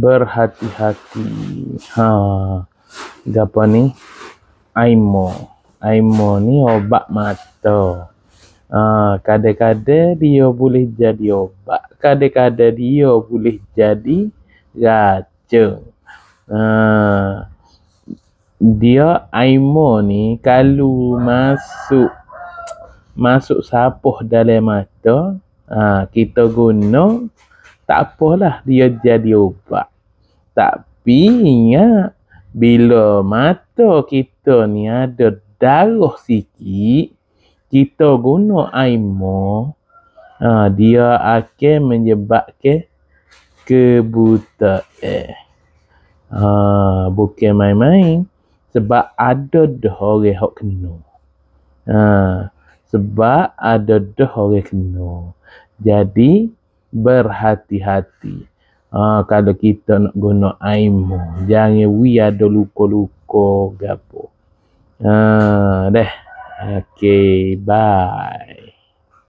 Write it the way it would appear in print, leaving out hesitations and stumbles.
berhati-hati. Gapo ni? Aimo. Aimo ni obat mata. Kadang-kadang dia boleh jadi obat, kadang-kadang dia boleh jadi racun. Dia aimo ni kalau masuk sapuh dalam mata, kita guna, tak apalah dia jadi ubat. Tapi ingat, bila mata kita ni ada darah sikit, kita guna aimo, dia akan menyebabkan kebutaan. Bukan main-main, sebab ada dah orang hok kena. Sebab ada dah orang kena. Jadi berhati-hati. Kalau kita nak guna aimo, jangan ada luka-luka gapo. Dah. Okay, bye.